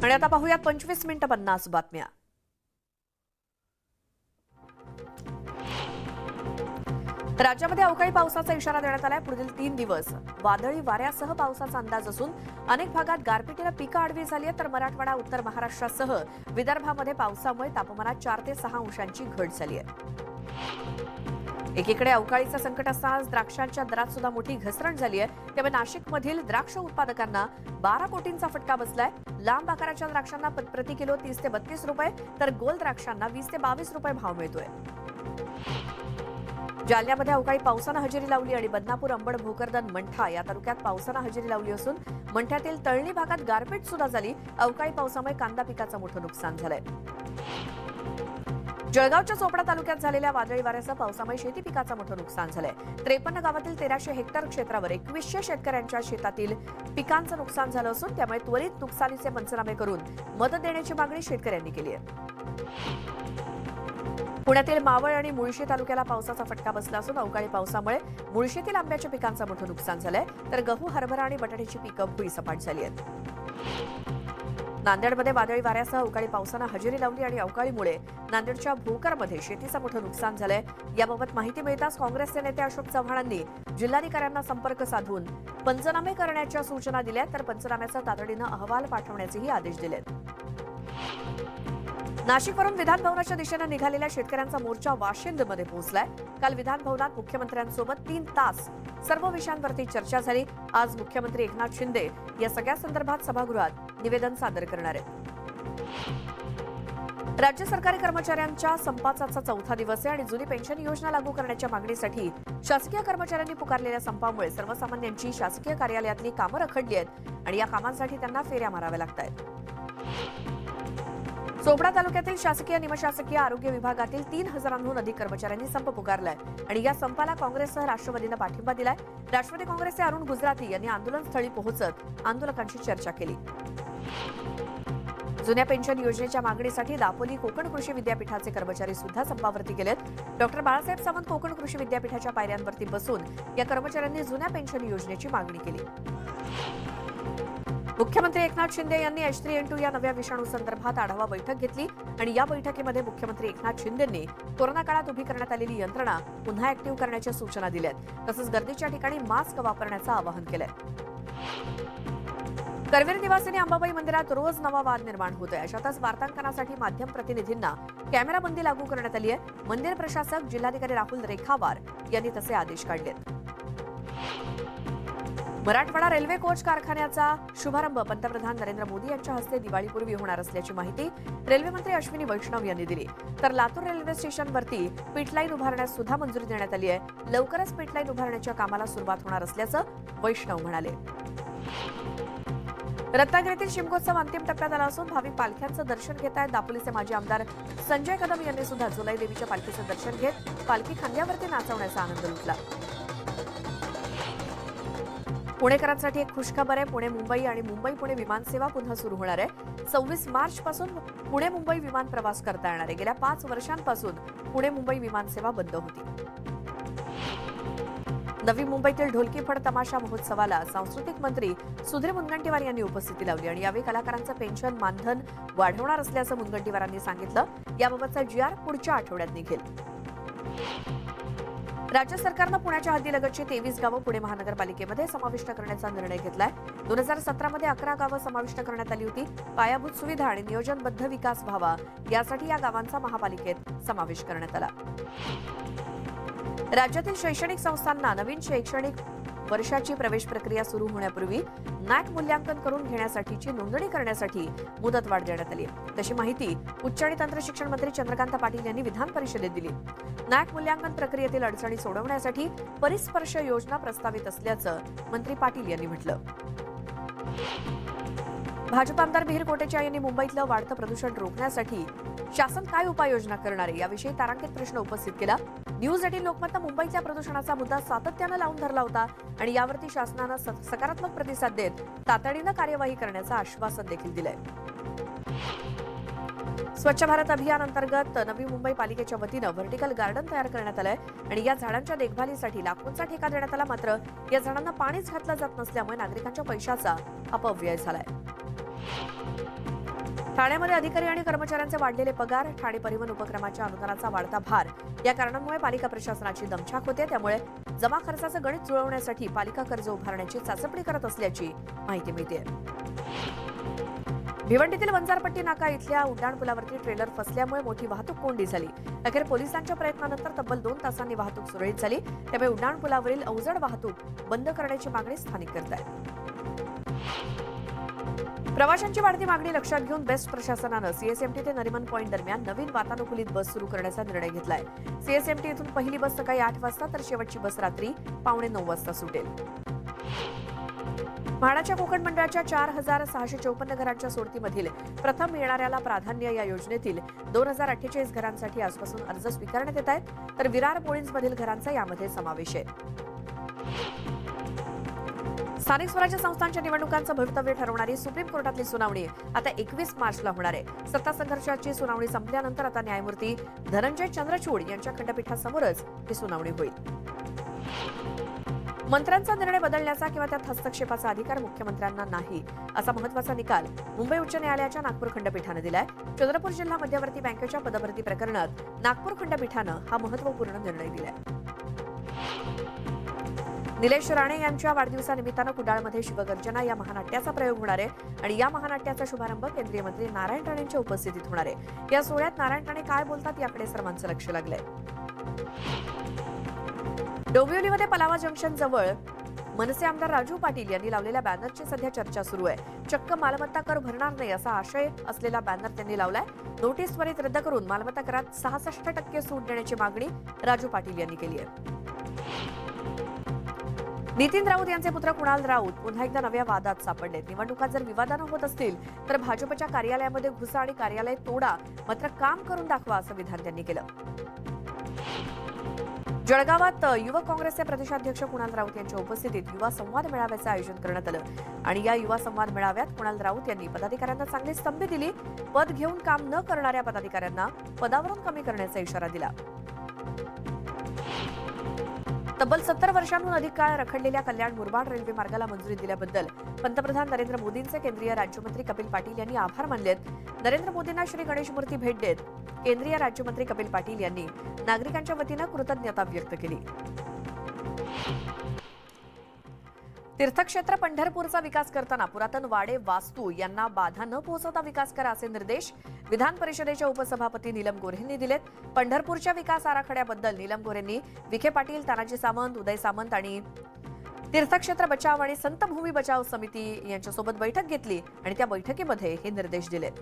आणि आता पाहूयात 25:50 बातम्या. राज्यामध्ये अवकाळी पावसाचा इशारा देण्यात आलाय. पुढील 3 दिवस वादळी वाऱ्यासह पावसाचा अंदाज असून अनेक भागात गारपिटीला पिकं आडवी झाली आहे, तर मराठवाडा, उत्तर महाराष्ट्रासह विदर्भामध्ये पावसामुळे तापमानात 4 ते 6 अंशांची घट झाली आहे. एकीकडे अवकाळीचं संकट असतानाच द्राक्षांच्या दरात सुद्धा मोठी घसरण झाली आहे. त्यामुळे नाशिकमधील द्राक्ष उत्पादकांना 12 कोटींचा फटका बसलाय. लांब आकाराच्या द्राक्षांना प्रति किलो 30 ते 32 रुपये, तर गोल द्राक्षांना 20 ते 22 रुपये भाव मिळतोय. जालन्यामध्ये अवकाळी पावसानं हजेरी लावली आणि बदनापूर, अंबड, भोकरदन, मंठा या तालुक्यात पावसानं हजेरी लावली असून मंठ्यातील तळणी भागात गारपीट सुद्धा झाली. अवकाळी पावसामुळे कांदा पिकाचं मोठं नुकसान झालंय. जळगावच्या चोपडा तालुक्यात झालेल्या वादळी वाऱ्यासह पावसामुळे शेती पिकाचं मोठं नुकसान झालंय. 53 गावातील 1300 हेक्टर क्षेत्रावर 2100 शेतकऱ्यांच्या शेतातील पिकांचं नुकसान झालं असून त्यामुळे त्वरित नुकसानीचे पंचनामे करून मदत देण्याची मागणी शेतकऱ्यांनी केली आहे. पुण्यातील मावळ आणि मुळशी तालुक्याला पावसाचा फटका बसला असून अवकाळी पावसामुळे मुळशीतील आंब्याच्या पिकांचं मोठं नुकसान झालंय, तर गहू, हरभरा आणि बटाट्याची पिकं भुईसपाट झाली आहेत. नांदेडमध्ये वादळी वाऱ्यासह अवकाळी पावसानं हजेरी लावली आणि अवकाळीमुळे नांदेडच्या भोकरमध्ये शेतीचं मोठं नुकसान झालंय. याबाबत माहिती मिळताच काँग्रेसचे नेते अशोक चव्हाणांनी जिल्हाधिकाऱ्यांना संपर्क साधून पंचनामे करण्याच्या सूचना दिल्या, तर पंचनाम्याचा तातडीनं अहवाल पाठवण्याचेही आदेश दिलेत. नाशिकवरून विधान भवनाच्या दिशेनं निघालेल्या शेतकऱ्यांचा मोर्चा वाशिंदमध्ये पोहोचलाय. काल विधान भवनात मुख्यमंत्र्यांसोबत 3 तास सर्व विषयांवरती चर्चा झाली. आज मुख्यमंत्री एकनाथ शिंदे या सगळ्या संदर्भात सभागृहात निवेदन सादर करणार आहेत. राज्य सरकारी कर्मचाऱ्यांच्या संपाचा 4था दिवस आहे आणि जुनी पेन्शन योजना लागू करण्याच्या मागणीसाठी शासकीय कर्मचाऱ्यांनी पुकारलेल्या संपामुळे सर्वसामान्यांची शासकीय कार्यालयातली कामं रखडली आहेत आणि या कामांसाठी त्यांना फेऱ्या माराव्या लागत आहेत. चोपडा तालुक्यातील शासकीय, निमशासकीय, आरोग्य विभागातील 3000हून अधिक कर्मचाऱ्यांनी संप पुकारलाय आणि या संपाला काँग्रेससह राष्ट्रवादीनं पाठिंबा दिलाय. राष्ट्रवादी काँग्रेसचे अरुण गुजराती यांनी आंदोलनस्थळी पोहोचत आंदोलकांशी चर्चा केली. जुन्या पेन्शन योजनेच्या मागणीसाठी दापोली कोकण कृषी विद्यापीठाचे कर्मचारी सुद्धा संपावरती गेलेत. डॉक्टर बाळासाहेब सावंत कोकण कृषी विद्यापीठाच्या पायऱ्यांवरती बसून या कर्मचाऱ्यांनी जुन्या पेन्शन योजनेची मागणी केली. मुख्यमंत्री एकनाथ शिंदे यांनी H3N2 या नव्या विषाणू संदर्भात आढावा बैठक घेतली आणि या बैठकीमध्ये मुख्यमंत्री एकनाथ शिंदेंनी कोरोना काळात उभी करण्यात आलेली यंत्रणा पुन्हा ऍक्टिव्ह करण्याच्या सूचना दिल्यात. तसंच गर्दीच्या ठिकाणी मास्क वापरण्याचं आवाहन केलंय. करवीर निवासिनी अंबाबाई मंदिरात रोज नवा वाद निर्माण होतोय. अशातच वार्तांकनासाठी माध्यम प्रतिनिधींना कॅमेराबंदी लागू करण्यात आली आहे. मंदिर प्रशासक जिल्हाधिकारी राहुल रेखावार यांनी तसे आदेश काढलेत. मराठवाडा रेल्वे कोच कारखान्याचा शुभारंभ पंतप्रधान नरेंद्र मोदी यांच्या हस्ते दिवाळीपूर्वी होणार असल्याची माहिती रेल्वे मंत्री अश्विनी वैष्णव यांनी दिली. तर लातूर रेल्वे स्टेशनवरती पिटलाईन उभारण्यास सुद्धा मंजुरी देण्यात आली आहे. लवकरच पिटलाईन उभारण्याच्या कामाला सुरुवात होणार असल्याचं वैष्णव म्हणाले. रत्नागिरीतील शिमगोत्सव अंतिम टप्प्यात आला असून भाविक पालख्यांचं दर्शन घेत आहेत. दापोलीचे माजी आमदार संजय कदम यांनी सुद्धा जुलाई देवीच्या पालखीचं दर्शन घेत पालखी खांद्यावरती नाचवण्याचा आनंद लुटला. पुणेकरांसाठी एक खुशखबर आहे. पुणे मुंबई आणि मुंबई पुणे विमानसेवा पुन्हा सुरू होणार आहे. 26 मार्च पासून पुणे मुंबई विमान प्रवास करता येणार आहे. गेल्या 5 वर्षांपासून पुणे मुंबई विमानसेवा बंद होती. नवी मुंबईतील ढोलकी फड तमाशा महोत्सवाला सांस्कृतिक मंत्री सुधीर मुनगंटीवार यांनी उपस्थिती लावली आणि यावेळी कलाकारांचं पेन्शन मानधन वाढवणार असल्याचं मुनगंटीवारांनी सांगितलं. याबाबतचा GR पुढच्या आठवड्यात निघेल. राज्य सरकारनं पुण्याच्या हद्दीलगतची 23 गावं पुणे महानगरपालिकेमध्ये समाविष्ट करण्याचा निर्णय घेतलाय. 2017 मध्ये 11 गावं समाविष्ट करण्यात आली होती. पायाभूत सुविधा आणि नियोजनबद्ध विकास व्हावा यासाठी या गावांचा महापालिकेत समावेश करण्यात आला. राज्यातील शैक्षणिक संस्थांना नवीन शैक्षणिक वर्षाची प्रवेश प्रक्रिया सुरू होण्यापूर्वी नॅक मूल्यांकन करून घेण्यासाठीची नोंदणी करण्यासाठी मुदतवाढ देण्यात आली. तशी माहिती उच्च आणि तंत्र शिक्षण मंत्री चंद्रकांत पाटील यांनी विधान परिषदेत दिली. नॅक मूल्यांकन प्रक्रियेतील अडचणी सोडवण्यासाठी परिस्पर्श योजना प्रस्तावित असल्याचं मंत्री पाटील यांनी म्हटलं. भाजप आमदार मिहिर कोटेचा यांनी मुंबईतलं वाढतं प्रदूषण रोखण्यासाठी शासन काय उपाययोजना करणार आहे याविषयी तारांकित प्रश्न उपस्थित केला. न्यूज 18 लोकमतनं मुंबईच्या प्रदूषणाचा मुद्दा सातत्यानं लावून धरला होता आणि यावरती शासनानं सकारात्मक प्रतिसाद देत तातडीनं कार्यवाही करण्याचं आश्वासन देखील दिलंय. स्वच्छ भारत अभियान अंतर्गत नवी मुंबई पालिकेच्या वतीनं व्हर्टिकल गार्डन तयार करण्यात आलंय आणि या झाडांच्या देखभालीसाठी लाखोंचा ठेका देण्यात आला. मात्र या झाडांना पाणीच घातलं जात नसल्यामुळे नागरिकांच्या पैशाचा अपव्यय झालाय. ठाण्यामध्ये अधिकारी आणि कर्मचाऱ्यांचे वाढलेले पगार, ठाणे परिवहन उपक्रमाच्या अनुदानाचा वाढता भार या कारणांमुळे पालिका प्रशासनाची दमछाक होते. त्यामुळे जमा खर्चाचं गणित जुळवण्यासाठी पालिका कर्ज उभारण्याची चाचपणी करत असल्याची माहिती मिळते. भिवंडीतील वंजारपट्टी नाका इथल्या उड्डाणपुलावरती ट्रेलर फसल्यामुळे मोठी वाहतूक कोंडी झाली. अखेर पोलिसांच्या प्रयत्नानंतर तब्बल 2 तासांनी वाहतूक सुरळीत झाली. त्यामुळे उड्डाणपुलावरील अवजड वाहतूक बंद करण्याची मागणी स्थानिक करत आहेत. प्रवाशांची वाढती मागणी लक्षात घेऊन बेस्ट प्रशासनानं सीएसएमटी ते नरिमन पॉइंट दरम्यान नवीन वातानुकूलित बस सुरू करण्याचा निर्णय घेतलाय. सीएसएमटी इथून पहिली बस सकाळी 8 वाजता तर शेवटची बस रात्री 8:45 वाजता सुटेल. म्हाडाच्या कोकण मंडळाच्या 4,654 घरांच्या सोडतीमधील प्रथम येणाऱ्याला प्राधान्य या योजनेतील 2,048 घरांसाठी आजपासून अर्ज स्वीकारण्यात येत आहेत. तर विरार पोळींजमधील घरांचा यामध्ये समावेश आहे. स्थानिक स्वराज्य संस्थांच्या निवडणुकांचं भवितव्य ठरवणारी सुप्रीम कोर्टातली सुनावणी आता 21 मार्चला होणार आहे. सत्ता संघर्षाची सुनावणी संपल्यानंतर आता न्यायमूर्ती धनंजय चंद्रचूड यांच्या खंडपीठासमोरच ही सुनावणी होईल. मंत्र्यांचा निर्णय बदलण्याचा किंवा त्यात हस्तक्षेपाचा अधिकार मुख्यमंत्र्यांना नाही, असा महत्त्वाचा निकाल मुंबई उच्च न्यायालयाच्या नागपूर खंडपीठानं दिलाय. चंद्रपूर जिल्हा मध्यवर्ती बँकेच्या पदभरती प्रकरणात नागपूर खंडपीठानं हा महत्त्वपूर्ण निर्णय दिलाय. निलेश राणे यांच्या वाढदिवसानिमित्तानं कुडाळमध्ये शिवगर्जना या महानाट्याचा प्रयोग होणार आहे आणि या महानाट्याचा शुभारंभ केंद्रीय मंत्री नारायण राणेंच्या उपस्थितीत होणार आहे. या सोहळ्यात नारायण राणे काय बोलतात याकडे सर्वांचं लक्ष लागलंय. डोंबिवलीमध्ये पलावा जंक्शन जवळ मनसे आमदार राजू पाटील यांनी लावलेल्या बॅनरची सध्या चर्चा सुरू आहे. चक्क मालमत्ता कर भरणार नाही असा आशय असलेला बॅनर त्यांनी लावलाय. नोटीस त्वरित रद्द करून मालमत्ता करात 66% सूट देण्याची मागणी राजू पाटील यांनी केली आहे. नितीन राऊत यांचे पुत्र कुणाल राऊत पुन्हा एकदा नव्या वादात सापडलेत. निवडणुका जर विवादानं होत असतील तर भाजपच्या कार्यालयामध्ये घुसा आणि कार्यालय तोडा, मात्र काम करून दाखवा असं विधान त्यांनी केलं. जळगावात युवक काँग्रेसचे प्रदेशाध्यक्ष कुणाल राऊत यांच्या उपस्थितीत युवा संवाद मेळाव्याचं आयोजन करण्यात आलं आणि या युवा संवाद मेळाव्यात कुणाल राऊत यांनी पदाधिकाऱ्यांना चांगली स्तंभी दिली. पद घेऊन काम न करणाऱ्या पदाधिकाऱ्यांना पदावरून कमी करण्याचा इशारा दिला. तब्बल 70 वर्षांहून अधिक काळ रखडलेल्या कल्याण मुरबाड रेल्वे मार्गाला मंजुरी दिल्याबद्दल पंतप्रधान नरेंद्र मोदींचे केंद्रीय राज्यमंत्री कपिल पाटील यांनी आभार मानलेत. नरेंद्र मोदींना श्री गणेश मूर्ती भेट देत केंद्रीय राज्यमंत्री कपिल पाटील यांनी नागरिकांच्या वतीनं कृतज्ञता व्यक्त केली. तीर्थक्षेत्र पंढरपूरचा विकास करताना पुरातन वाडे वास्तू यांना बाधा न पोहोचवता विकास करा असे निर्देश विधान परिषदेच्या उपसभापती नीलम गोऱ्हेंनी दिलेत. पंढरपूरच्या विकास आराखड्याबद्दल नीलम गोऱ्हेंनी विखे पाटील, तानाजी सावंत, उदय सामंत आणि तीर्थक्षेत्र बचाव आणि संत भूमी बचाव समिती यांच्यासोबत बैठक घेतली आणि त्या बैठकीमध्ये हे निर्देश दिलेत.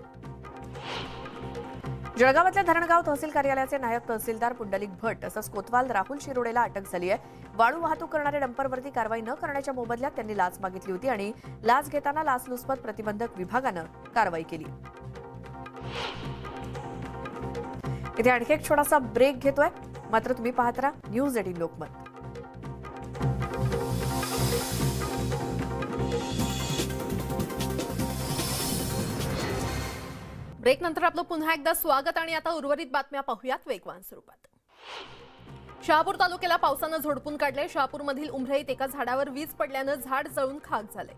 जळगावातल्या धरणगाव तहसील कार्यालयाचे नायब तहसीलदार पुंडलिक भट तसंच कोतवाल राहुल शिरोडेला अटक झाली आहे. वाळू वाहतूक करणाऱ्या डंपरवरती कारवाई न करण्याच्या मोबदल्यात त्यांनी लाच मागितली होती आणि लाच घेताना लाचलुचपत प्रतिबंधक विभागानं कारवाई केली. इथे आणखी एक छोटासा ब्रेक घेतोय, मात्र तुम्ही पाहत राहा न्यूज 18 लोकमत. ब्रेक नंतर आपलं पुन्हा एकदा स्वागत आणि आता उर्वरित बातम्या पाहूयात वेगवान स्वरूपात. शहापूर तालुक्याला पावसानं झोडपून काढले. शहापूरमधील उमराईत एका झाडावर वीज पडल्यानं झाड जळून खाक झाले.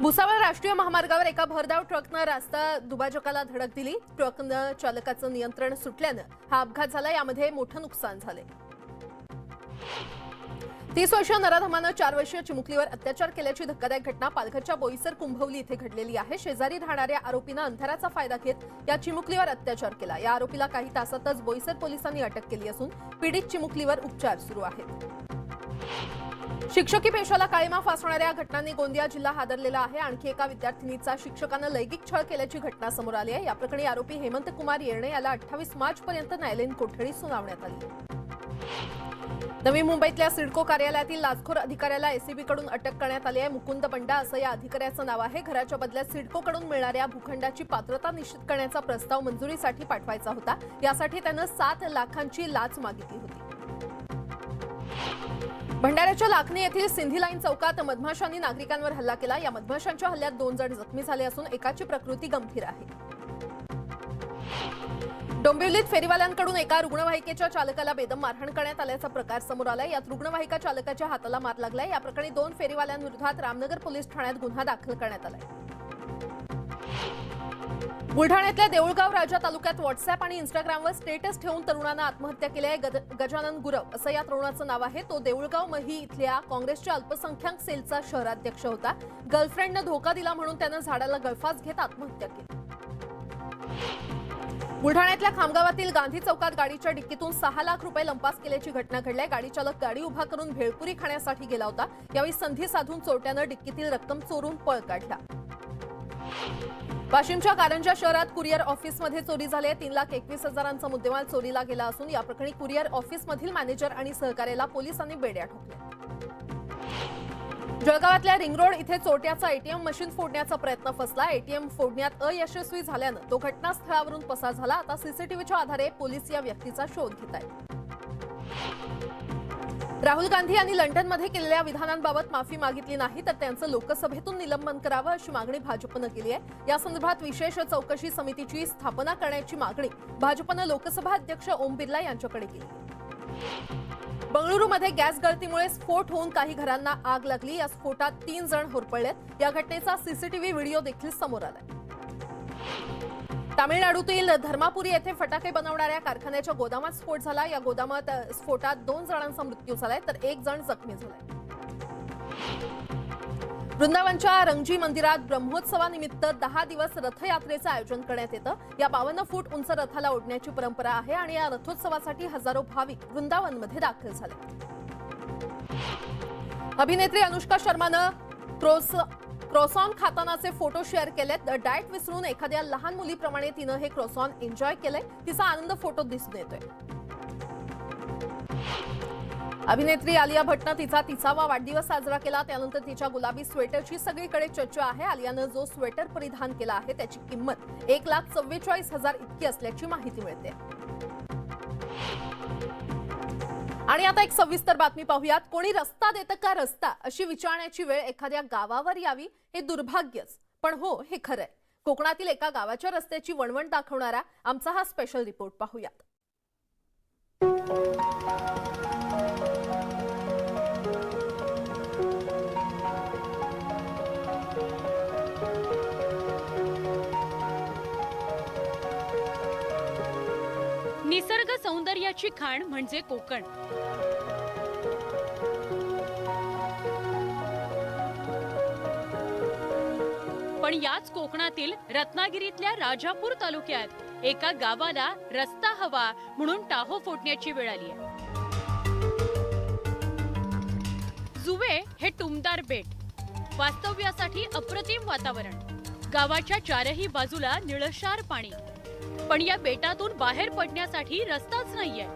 भुसावळ राष्ट्रीय महामार्गावर एका भरधाव ट्रकनं रास्ता दुभाजकाला धडक दिली. ट्रकनं चालकाचं नियंत्रण सुटल्यानं हा अपघात झाला. यामध्ये मोठं नुकसान झाले. 30 वर्षीय नराधमानं 4 वर्षीय चिमुकलीवर अत्याचार केल्याची धक्कादायक घटना पालघरच्या बोईसर कुंभवली इथे घडलेली आहे. शेजारी राहणाऱ्या आरोपीनं अंधाराचा फायदा घेत या चिमुकलीवर अत्याचार केला. या आरोपीला काही तासातच बोईसर पोलिसांनी अटक केली असून पीडित चिमुकलीवर उपचार सुरू आहेत. शिक्षकी पेशाला काळीमा फासणाऱ्या घटनांनी गोंदिया जिल्हा हादरलेला आहे. आणखी एका विद्यार्थिनीचा शिक्षकानं लैंगिक छळ केल्याची घटना समोर आली आहे. या प्रकरणी आरोपी हेमंत कुमार येर्णे याला 28 मार्चपर्यंत न्यायालयीन कोठडी सुनावण्यात आली. नवी मुंबईतल्या सिडको कार्यालयातील लाचखोर अधिकाऱ्याला एसीबीकडून अटक करण्यात आली आहे. मुकुंद बंडा असं या अधिकाऱ्याचं नाव आहे. घराच्या बदल्यात सिडकोकडून मिळणाऱ्या भूखंडाची पात्रता निश्चित करण्याचा प्रस्ताव मंजुरीसाठी पाठवायचा होता. यासाठी त्यानं 7 लाखांची लाच मागितली होती. भंडाऱ्याच्या लाखनी येथील सिंधी लाईन चौकात मधमाशांनी नागरिकांवर हल्ला केला. या मधमाशांच्या हल्ल्यात 2 जण जखमी झाले असून एकाची प्रकृती गंभीर आहे. डोंबिवलीत फेरीवाल्यांकडून एका रुग्णवाहिकेच्या चालकाला बेदम मारहाण करण्यात आल्याचा प्रकार समोर आलाय. यात रुग्णवाहिका चालकाच्या हाताला मार लागलाय. या प्रकरणी 2 फेरीवाल्यांविरोधात रामनगर पोलीस ठाण्यात गुन्हा दाखल करण्यात आलाय. बुलढाण्यातल्या देऊळगाव राजा तालुक्यात व्हॉट्सअॅप आणि इंस्टाग्रामवर स्टेटस ठेवून तरुणानं आत्महत्या केली आहे. गजानन गुरव असं या तरुणाचं नाव आहे. तो देऊळगाव मही इथल्या काँग्रेसच्या अल्पसंख्याक सेलचा शहराध्यक्ष होता. गर्लफ्रेंडनं धोका दिला म्हणून त्यानं झाडाला गळफास घेत आत्महत्या केली. बुलढाण्यातल्या खामगावातील गांधी चौकात गाडीच्या डिक्कीतून 6 लाख रुपये लंपास केल्याची घटना घडली आहे. गाडी चालक गाडी उभा करून भेळपुरी खाण्यासाठी गेला होता. यावेळी संधी साधून चोरट्यानं डिक्कीतील रक्कम चोरून पळ काढला. वाशिमच्या कारंजा शहरात कुरिअर ऑफिसमध्ये चोरी झाली आहे. 3,21,000चा मुद्देमाल चोरीला गेला असून या प्रकरणी कुरिअर ऑफिसमधील मॅनेजर आणि सहकार्याला पोलिसांनी बेड्या ठोकल्या. जळगावातल्या रिंग रोड इथे चोरट्याचा एटीएम मशीन फोडण्याचा प्रयत्न फसला. एटीएम फोडण्यात अयशस्वी झाल्यानं तो घटनास्थळावरून पसार झाला. आता सीसीटीव्हीच्या आधारे पोलीस या व्यक्तीचा शोध घेत आहेत. राहुल गांधी यांनी लंडनमध्ये केलेल्या विधानांबाबत माफी मागितली नाही तर त्यांचं लोकसभेतून निलंबन करावं अशी मागणी भाजपनं केली आहे. या संदर्भात विशेष चौकशी समितीची स्थापना करण्याची मागणी भाजपनं लोकसभा अध्यक्ष ओम बिर्ला यांच्याकडे केली. बंगळुरूमध्ये गॅस गळतीमुळे स्फोट होऊन काही घरांना आग लागली. या स्फोटात 3 जण होरपळलेत. या घटनेचा सीसीटीव्ही व्हिडिओ देखील समोर आलाय. तामिळनाडूतील धर्मापुरी येथे फटाके बनवणाऱ्या कारखान्याच्या गोदामात स्फोट झाला. या गोदामात स्फोटात 2 जणांचा मृत्यू झालाय तर 1 जण जखमी झालाय. वृंदावनच्या रंगजी मंदिरात ब्रह्मोत्सवानिमित्त 10 दिवस रथयात्रेचं आयोजन करण्यात येतं. या 52 फूट उंच रथाला ओढण्याची परंपरा आहे आणि या रथोत्सवासाठी हजारो भाविक वृंदावनमध्ये दाखल झाले. अभिनेत्री अनुष्का शर्मानं क्रॉसॉन खातानाचे फोटो शेअर केलेत. डाएट विसरून एखाद्या लहान मुलीप्रमाणे तिनं हे क्रॉसॉन एन्जॉय केलंय. तिचा आनंद फोटोत दिसून येतोय. अभिनेत्री आलिया भट्टनं तिचा 30वा वाढदिवस साजरा केला. त्यानंतर तिच्या गुलाबी स्वेटरची सगळीकडे चर्चा आहे. आलियानं जो स्वेटर परिधान केला आहे त्याची किंमत 1,44,000 इतकी असल्याची माहिती मिळते. आणि आता एक सविस्तर बातमी पाहूयात. कोणी रस्ता देतं का रस्ता अशी विचारण्याची वेळ एखाद्या गावावर यावी हे दुर्भाग्यच, पण हो हे खरंय. कोकणातील एका गावाच्या रस्त्याची वणवण दाखवणारा आमचा हा स्पेशल रिपोर्ट पाहूयात. निसर्ग सौंदर्याची खाण म्हणजे कोकण. पण याच कोकणातील रत्नागिरीतल्या राजापूर तालुक्यात एका गावाला रस्ता हवा म्हणून टाहो फोडण्याची वेळ आली आहे. जुवे हे टुमदार बेट, वास्तव्यासाठी अप्रतिम वातावरण, गावाच्या चारही बाजूला निळशार पाणी. पण या बेटातून बाहेर पडण्यासाठी रस्ताच नाहीये.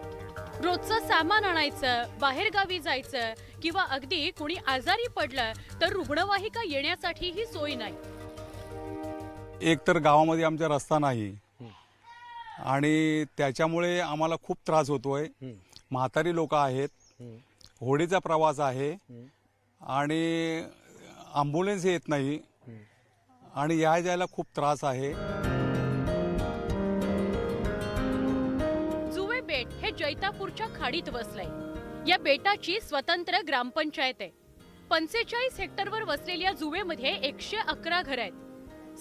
रोजचं सामान आणायचं, बाहेर गावी जायचं किंवा अगदी कुणी आजारी पडलं तर रुग्णवाहिका येण्यासाठीही सोय नाही. एक तर गावामध्ये आमचा रस्ता नाही आणि त्याच्यामुळे आम्हाला खूप त्रास होतोय. म्हातारी लोक आहेत, होडीचा प्रवास आहे आणि ॲम्ब्युलन्स येत नाही आणि या जायला खूप त्रास आहे. जुवे बेट हे जैतापूरच्या खाडीत वसलंय. या बेटाची स्वतंत्र ग्रामपंचायत आहे. 45 हेक्टरवर वसलेल्या जुवेमध्ये 111 घरं आहेत.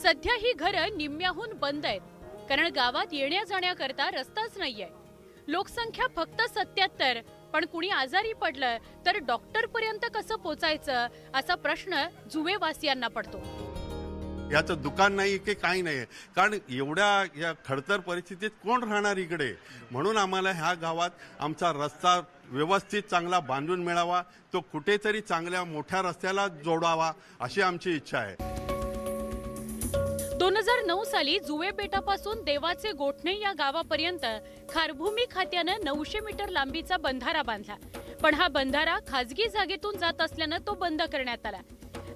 सध्या ही घरं निम्म्याहून बंद आहेत कारण गावात येण्या जाण्याकरता रस्ताच नाहीये. लोकसंख्या फक्त 77, पण कुणी आजारी पडलं तर डॉक्टर पर्यंत कसं पोचायचं असा प्रश्न जुवेवासियांना पडतो. याचं दुकान नाही की काही नाही, कारण एवढ्या या खडतर परिस्थितीत कोण राहणार इकडे. म्हणून आम्हाला ह्या गावात आमचा रस्ता व्यवस्थित चांगला बांधून मिळावा, तो कुठेतरी चांगल्या मोठ्या रस्त्याला जोडावा अशी आमची इच्छा आहे. 2009 साली जुवे बेटापासून देवाचे गोठणे या गावापर्यंत खारभूमी खात्यानं 900 मीटर लांबीचा बंधारा बांधला. पण हा बंधारा खाजगी जागेतून जात असल्यानं तो बंद करण्यात आला.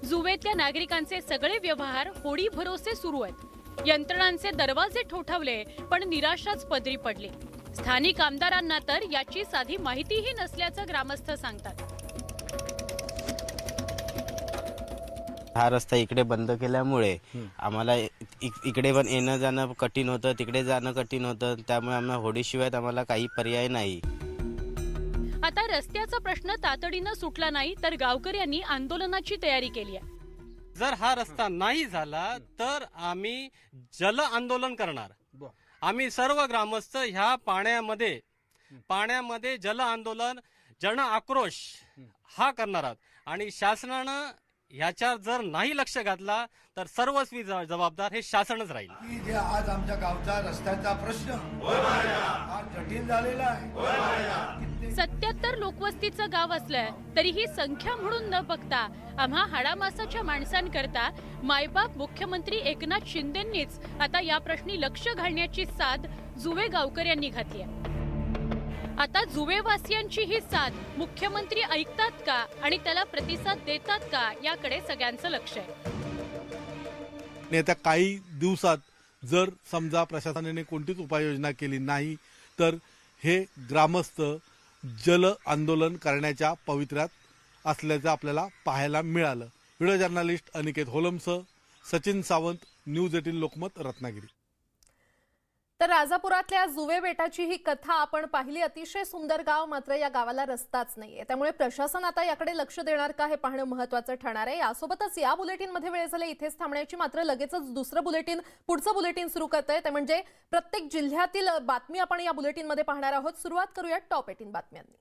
जुवेतल्या नागरिकांचे सगळे व्यवहार होडी भरोसे सुरू आहेत. यंत्रणांचे दरवाजे ठोठावले पण निराशाच पदरी पडली. स्थानिक आमदारांना तर याची साधी माहितीही नसल्याचं ग्रामस्थ सांगतात. हा रस्ता इकडे बंद केल्यामुळे आम्हाला इकडे पण येणं जाणं कठीण होतं, तिकडे जाणं कठीण होतं. त्यामुळे आम्हाला होडीशिवाय आम्हाला काही पर्याय नाही. आता रस्त्याचा प्रश्न तातडीनं सुटला नाही तर गावकऱ्यांनी आंदोलनाची तयारी केली आहे. जर हा रस्ता नाही झाला तर आम्ही जल आंदोलन करणार. आम्ही सर्व ग्रामस्थ ह्या पाण्यामध्ये जल आंदोलन, जन आक्रोश हा करणार आहोत. आणि शासनानं ह्याच्यावर जर नाही लक्ष घातला तर सर्वस्वी जबाबदार हे शासनच राहील. की जे आज आमच्या गावचा रस्त्याचा प्रश्न हा जटिल झालेला आहे. 77 लोकवस्तीचं गाव असलं तरीही संख्या म्हणून न बघता आम्हा हाडामासाच्या माणसांकरता मायबाप मुख्यमंत्री एकनाथ शिंदेंनीच आता या प्रश्नी लक्ष घालण्याची साध जुवे गावकऱ्यांनी घातली आहे. आता जुवेवासियांची ही साथ मुख्यमंत्री ऐकतात का आणि त्याला प्रतिसाद देतात का याकडे सगळ्यांचं लक्ष आहे. येत्या काही दिवसात जर समजा प्रशासनाने कोणतीच उपाययोजना केली नाही तर हे ग्रामस्थ जल आंदोलन करण्याच्या पवित्र्यात असल्याचं आपल्याला पाहायला मिळालं. व्हिडिओ जर्नलिस्ट अनिकेत होलमसह सचिन सावंत, न्यूज 18 लोकमत, रत्नागिरी. तर राजापुरातल्या जुवे बेटाची ही कथा आपण पाहिली. अतिशय सुंदर गाव, मात्र या गावाला रस्ताच नाहीये. त्यामुळे प्रशासन आता याकडे लक्ष देणार का हे पाहणं महत्त्वाचं ठरणार आहे. यासोबतच या बुलेटिनमध्ये वेळ झाली इथेच थांबण्याची, मात्र लगेचच पुढचं बुलेटिन सुरू करतंय. ते म्हणजे प्रत्येक जिल्ह्यातील बातमी आपण या बुलेटिनमध्ये पाहणार आहोत. सुरुवात करूया टॉप 18 बातम्यांनी.